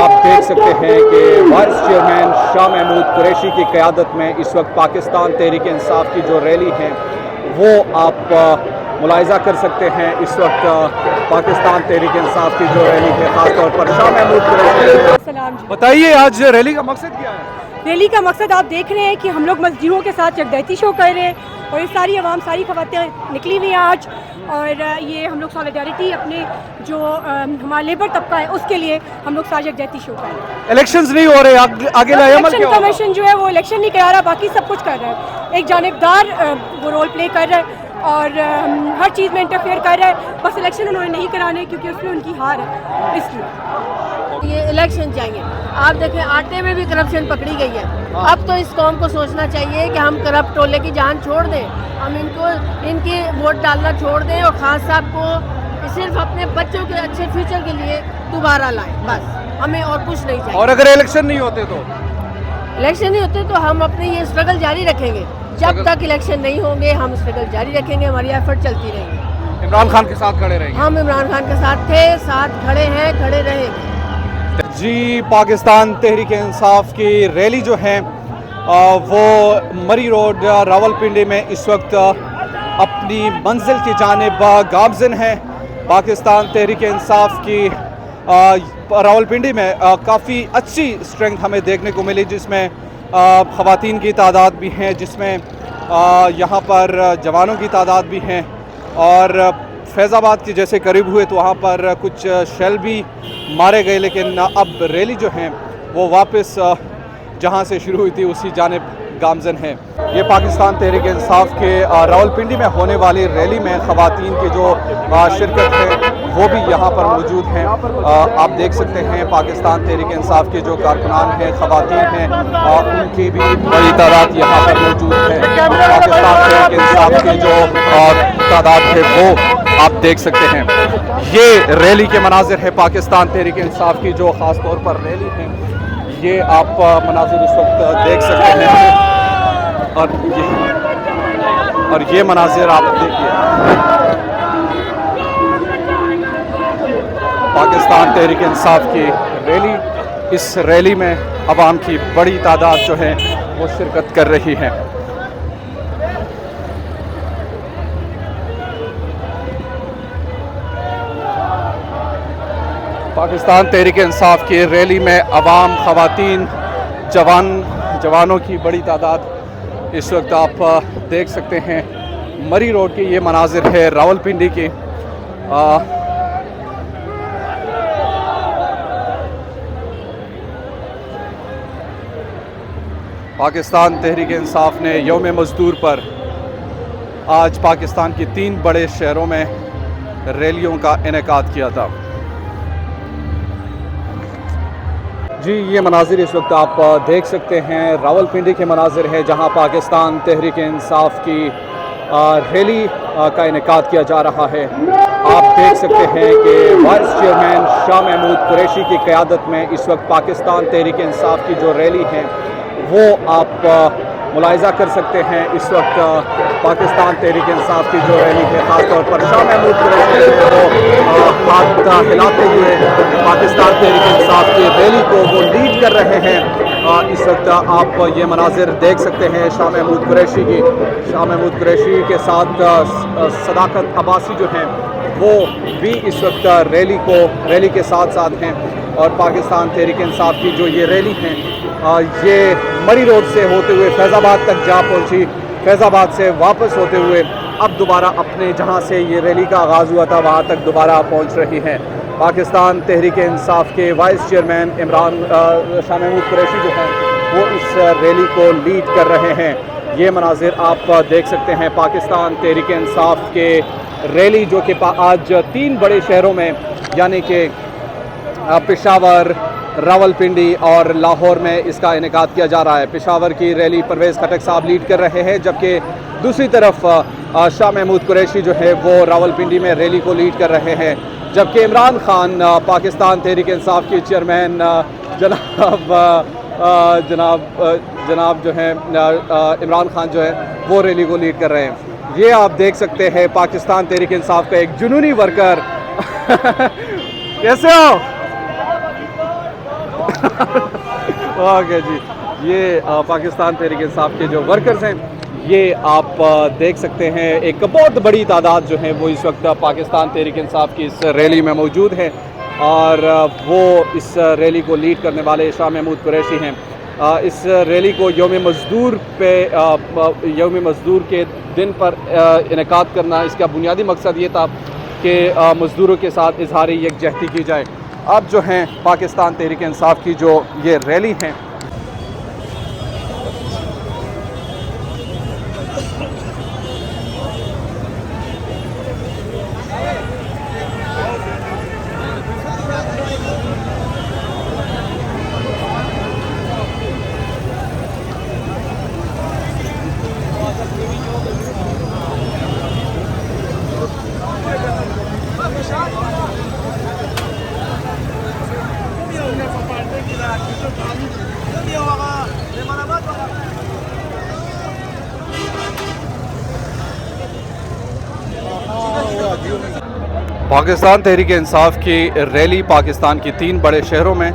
आप देख सकते हैं कि वाइस चेयरमैन शाह महमूद कुरैशी की क़यादत में इस वक्त पाकिस्तान तहरीक इंसाफ की जो रैली है वो आप मुलाहिज़ा कर सकते हैं। इस वक्त पाकिस्तान तहरीक इंसाफ की जो रैली है ख़ासतौर पर शाह महमूद कुरैशी। बताइए आज रैली का मकसद क्या है? रैली का मकसद आप देख रहे हैं कि हम लोग मस्जिदों के साथ यकजहती शो कर रहे हैं और ये सारी आवाम, सारी ख़वातीन निकली हुई हैं आज, और ये हम लोग सॉलिडारिटी अपने जो हमारा लेबर तबका है उसके लिए हम लोग साथ यकजहती शो कर रहे हैं। इलेक्शंस नहीं हो रहे, आगे इलेक्शन कमीशन जो है वो इलेक्शन नहीं करा रहा, बाकी सब कुछ कर रहा है। एक जानिबदार वो रोल प्ले कर रहा है और हर चीज़ में इंटरफेयर कर रहा है। बस इलेक्शन उन्होंने नहीं कराने क्योंकि उसमें उनकी हार है, इसलिए ये इलेक्शन चाहिए। आप देखें आटे में भी करप्शन पकड़ी गई है। अब तो इस कौम को सोचना चाहिए कि हम करप्ट टोले की जान छोड़ दें, हम इनकी वोट डालना छोड़ दें और खान साहब को सिर्फ अपने बच्चों के अच्छे फ्यूचर के लिए दोबारा लाएं, बस हमें और कुछ नहीं चाहिए। और अगर इलेक्शन नहीं होते तो हम अपने ये स्ट्रगल जारी रखेंगे। जब तक इलेक्शन नहीं होंगे हम स्ट्रगल जारी रखेंगे, हमारी एफर्ट चलती रहेंगी। इमरान खान के साथ खड़े रहेंगे। हम इमरान खान के साथ थे, साथ खड़े हैं, खड़े रहेंगे। जी, पाकिस्तान तहरीक इंसाफ की रैली जो है वो मरी रोड रावलपिंडी में इस वक्त अपनी मंजिल की जानिब गामज़न है। पाकिस्तान तहरीक इंसाफ की रावलपिंडी में काफ़ी अच्छी स्ट्रेंथ हमें देखने को मिली, जिसमें ख़वातीन की तादाद भी हैं, जिसमें यहाँ पर जवानों की तादाद भी हैं। और फैज़ाबाद के जैसे करीब हुए तो वहाँ पर कुछ शेल भी मारे गए, लेकिन अब रैली जो है वो वापस जहाँ से शुरू हुई थी उसी जानिब गामज़न है। ये पाकिस्तान तहरीक इंसाफ के रावलपिंडी में होने वाली रैली में ख़वातीन की जो शिरकत है वो भी यहाँ पर मौजूद हैं। आप देख सकते हैं पाकिस्तान तहरीक इंसाफ के जो कारकुनान हैं, ख़वातीन हैं, उनकी भी बड़ी तादाद यहाँ पर मौजूद है। पाकिस्तान तहरीक इंसाफ की जो तादाद है वो आप देख सकते हैं। ये रैली के मनाजिर है पाकिस्तान तहरीक इंसाफ की जो ख़ास तौर पर रैली है, ये आप मनाजिर इस वक्त देख सकते हैं। और ये मनाजिर आप देखिए, पाकिस्तान तहरीक इंसाफ की रैली। इस रैली में अवाम की बड़ी तादाद जो है वो शिरकत कर रही है। पाकिस्तान तहरीक इंसाफ की रैली में अवाम, ख़वातीन, जवानों की बड़ी तादाद इस वक्त आप देख सकते हैं। मरी रोड की ये मनाजिर है रावलपिंडी की। पाकिस्तान तहरीक इंसाफ ने यौम मज़दूर पर आज पाकिस्तान की 3 बड़े शहरों में रैलियों का इनेकाद किया था। जी, ये मनाजिर इस वक्त आप देख सकते हैं रावलपिंडी के मनाजिर है, जहां पाकिस्तान तहरीक इंसाफ की रैली का इनेकाद किया जा रहा है। आप देख सकते हैं कि वाइस चेयरमैन शाह महमूद कुरैशी की क़यादत में इस वक्त पाकिस्तान तहरीक इंसाफ की जो रैली है वो आप मुलाहिज़ा कर सकते हैं। इस वक्त पाकिस्तान तहरीक इंसाफ की जो रैली है ख़ासतौर पर शाह महमूद कुरैशी को हाथ हिलाते हुए पाकिस्तान तहरीक इंसाफ की रैली को वो लीड कर रहे हैं। इस वक्त आप ये मनाजिर देख सकते हैं शाह महमूद कुरैशी की। शाह महमूद कुरैशी के साथ सदाकत अब्बासी जो हैं वो भी इस वक्त रैली के साथ साथ हैं। और पाकिस्तान तहरीक इंसाफ की जो ये रैली है ये मरी रोड से होते हुए फैज़ाबाद तक जा पहुंची। फैज़ाबाद से वापस होते हुए अब दोबारा अपने जहां से ये रैली का आगाज़ हुआ था वहां तक दोबारा पहुंच रही हैं। पाकिस्तान तहरीक इंसाफ के वाइस चेयरमैन शाह महमूद कुरैशी जो हैं वो इस रैली को लीड कर रहे हैं। ये मनाजिर आप देख सकते हैं पाकिस्तान तहरीक इंसाफ के रैली जो कि आज 3 बड़े शहरों में यानी कि पेशावर, रावलपिंडी और लाहौर में इसका इनेकाद किया जा रहा है। पेशावर की रैली परवेज़ खटक साहब लीड कर रहे हैं, जबकि दूसरी तरफ शाह महमूद कुरैशी जो है वो रावलपिंडी में रैली को लीड कर रहे हैं। जबकि इमरान खान पाकिस्तान तहरीक इंसाफ के चेयरमैन जनाब जो है इमरान खान जो है वो रैली को लीड कर रहे हैं। ये आप देख सकते हैं पाकिस्तान तहरीक इंसाफ का एक जुनूनी वर्कर कैसे हो? ओके जी, ये पाकिस्तान तहरीक इंसाफ के जो वर्कर्स हैं, ये आप देख सकते हैं एक बहुत बड़ी तादाद जो है वो इस वक्त पाकिस्तान तहरीक इंसाफ की इस रैली में मौजूद है और वो इस रैली को लीड करने वाले शाह महमूद कुरैशी हैं। इस रैली को यौम मज़दूर के दिन पर इनेकाद करना, इसका बुनियादी मकसद ये था कि मज़दूरों के साथ इजहार यकजहती की जाए। अब जो हैं पाकिस्तान तहरीक इंसाफ की जो ये रैली है, पाकिस्तान तहरीक इंसाफ की रैली पाकिस्तान की 3 बड़े शहरों में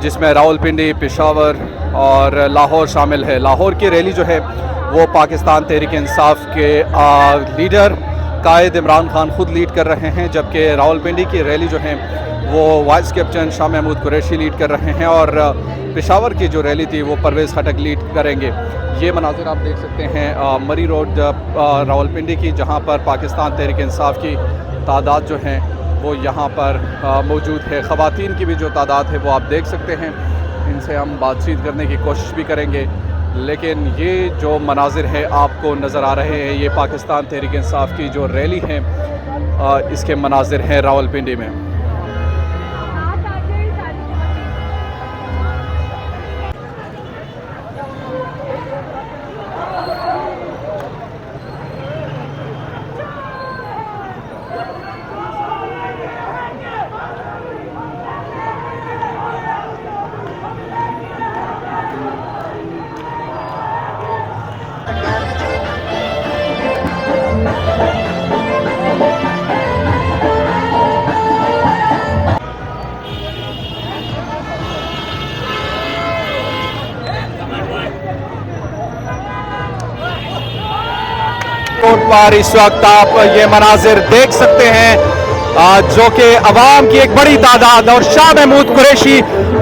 जिसमें रावलपिंडी, पेशावर और लाहौर शामिल है। लाहौर की रैली जो है वो पाकिस्तान तहरीक इंसाफ के लीडर कायद इमरान खान खुद लीड कर रहे हैं, जबकि रावलपिंडी की रैली जो है वो vice captain Shah Mahmood Qureshi lead कर रहे हैं और पेशावर की जो रैली थी वो परवेज़ खटक लीड करेंगे। ये मनाजिर आप देख सकते हैं मरी रोड रावलपिंडी की, जहाँ पर पाकिस्तान तहरीक इंसाफ की तादाद जो है वो यहाँ पर मौजूद है। ख़वातीन की भी जो तादाद है वो आप देख सकते हैं, इनसे हम बातचीत करने की कोशिश भी करेंगे। लेकिन ये जो मनाजिर है आपको नज़र आ रहे हैं, ये पाकिस्तान तहरीक इंसाफ की जो रैली है इसके मनाजिर हैं रावलपिंडी में। रोड पर इस वक्त आप ये मनाजिर देख सकते हैं जो कि अवाम की एक बड़ी तादाद और शाह महमूद कुरैशी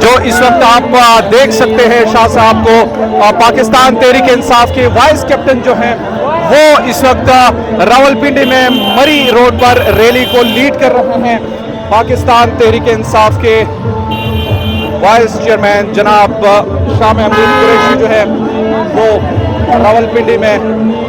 जो इस वक्त आप देख सकते हैं शाह साहब को, पाकिस्तान तहरीक इंसाफ के वाइस कैप्टन जो हैं वो इस वक्त रावलपिंडी में मरी रोड पर रैली को लीड कर रहे हैं। पाकिस्तान तहरीक इंसाफ के वाइस चेयरमैन जनाब शाह महमूद कुरैशी जो है वो रावलपिंडी में